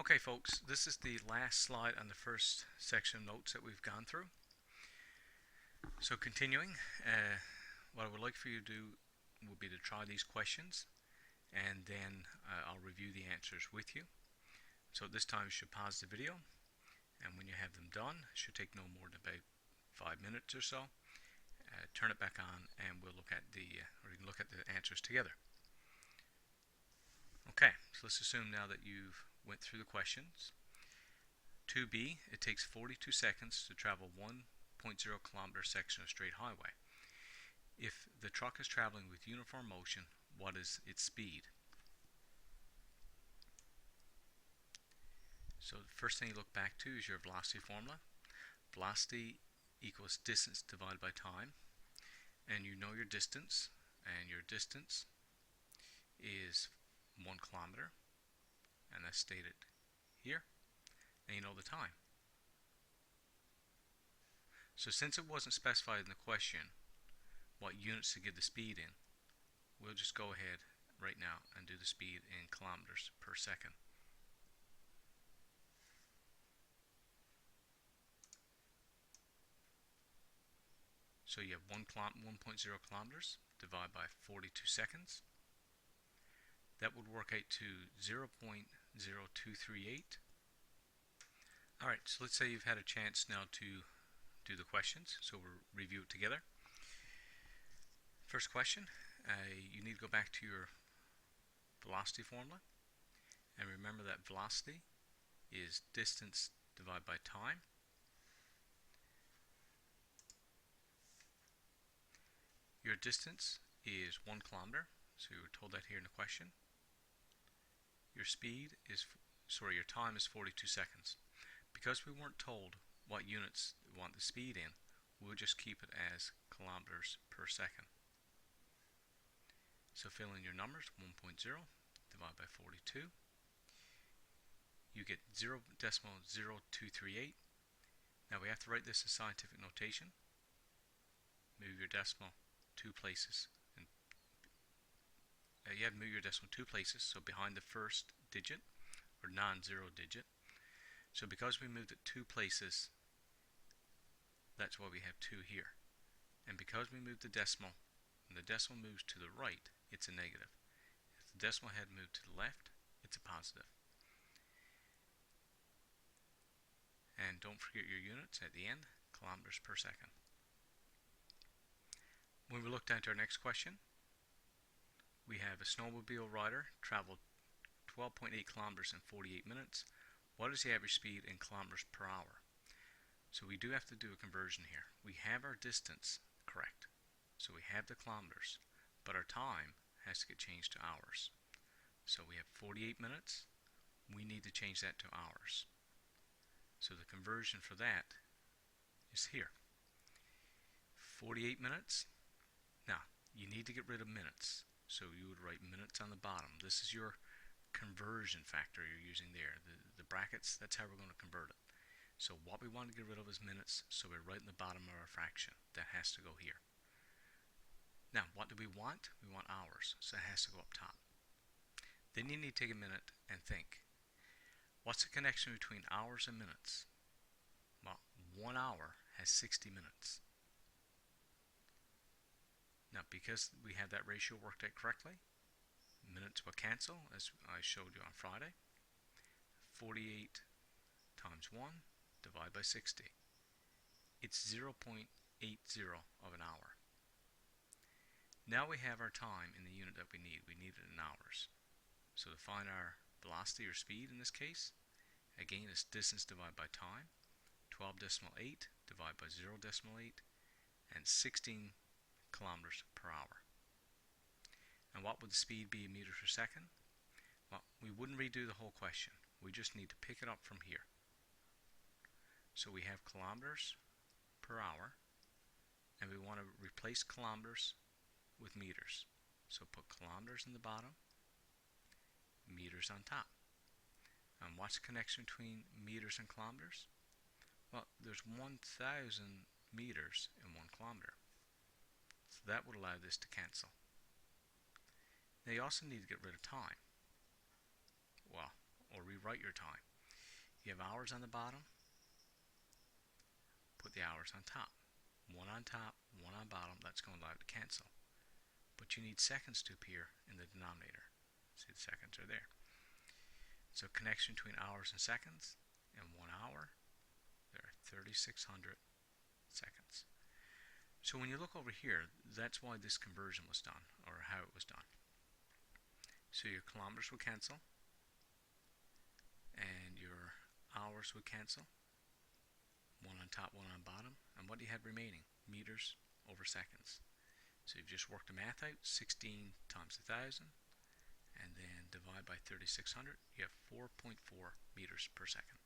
Okay folks, this is the last slide on the first section of notes that we've gone through. So continuing, what I would like for you to do would be to try these questions, and then I'll review the answers with you. So this time you should pause the video, and when you have them done, it should take no more than about 5 minutes or so. Turn it back on and we'll look at the answers together. Okay, so let's assume now that you've went through the questions. 2B, it takes 42 seconds to travel 1.0 kilometer section of straight highway. If the truck is traveling with uniform motion, what is its speed? So the first thing you look back to is your velocity formula. Velocity equals distance divided by time, and you know your distance, and your distance is 1 kilometer, and that's stated here, and you know the time. So since it wasn't specified in the question what units to give the speed in, we'll just go ahead right now and do the speed in kilometers per second. So you have 1.0 kilometers divided by 42 seconds. That would work out to 0.0238. Alright, so let's say you've had a chance now to do the questions, so we'll review it together. First question, you need to go back to your velocity formula, and remember that velocity is distance divided by time. Your distance is 1 kilometer, so you were told that here in the question. Your time is 42 seconds. Because we weren't told what units we want the speed in, we'll just keep it as kilometers per second. So fill in your numbers, 1.0 divided by 42. You get 0.0238. Now we have to write this as scientific notation. Move your decimal 2 places. You have to move your decimal 2 places, so behind the first digit, or non-zero digit. So because we moved it 2 places, that's why we have 2 here. And because we moved the decimal, when the decimal moves to the right, it's a negative. If the decimal had moved to the left, it's a positive. And don't forget your units at the end, kilometers per second. When we look down to our next question, we have a snowmobile rider traveled 12.8 kilometers in 48 minutes. What is the average speed in kilometers per hour? So we do have to do a conversion here. We have our distance correct, so we have the kilometers, but our time has to get changed to hours. So we have 48 minutes, we need to change that to hours. So the conversion for that is here. 48 minutes. Now, you need to get rid of minutes, so you would write minutes on the bottom. This is your conversion factor you're using there. The brackets, that's how we're going to convert it. So what we want to get rid of is minutes, so we're right in the bottom of our fraction. That has to go here. Now, what do we want? We want hours, so it has to go up top. Then you need to take a minute and think, what's the connection between hours and minutes? Well, 1 hour has 60 minutes. Now, because we have that ratio worked out correctly, minutes will cancel, as I showed you on Friday. 48 times 1 divided by 60. It's 0.80 of an hour. Now we have our time in the unit that we need. We need it in hours. So to find our velocity or speed in this case, again, it's distance divided by time. 12.8 divided by 0.8, and 16 kilometers per hour. And what would the speed be in meters per second? Well, we wouldn't redo the whole question. We just need to pick it up from here. So we have kilometers per hour, and we want to replace kilometers with meters. So put kilometers in the bottom, meters on top. And what's the connection between meters and kilometers? Well, there's 1,000 meters in 1 kilometer. So that would allow this to cancel. Now you also need to get rid of time. Well, or rewrite your time. You have hours on the bottom, put the hours on top. One on top, one on bottom, that's going to allow it to cancel. But you need seconds to appear in the denominator. See, the seconds are there. So connection between hours and seconds, in 1 hour, there are 3,600 seconds. So when you look over here, that's why this conversion was done, or how it was done. So your kilometers would cancel, and your hours would cancel. One on top, one on bottom. And what do you have remaining? Meters over seconds. So you've just worked the math out. 16 times 1,000, and then divide by 3,600. You have 4.4 meters per second.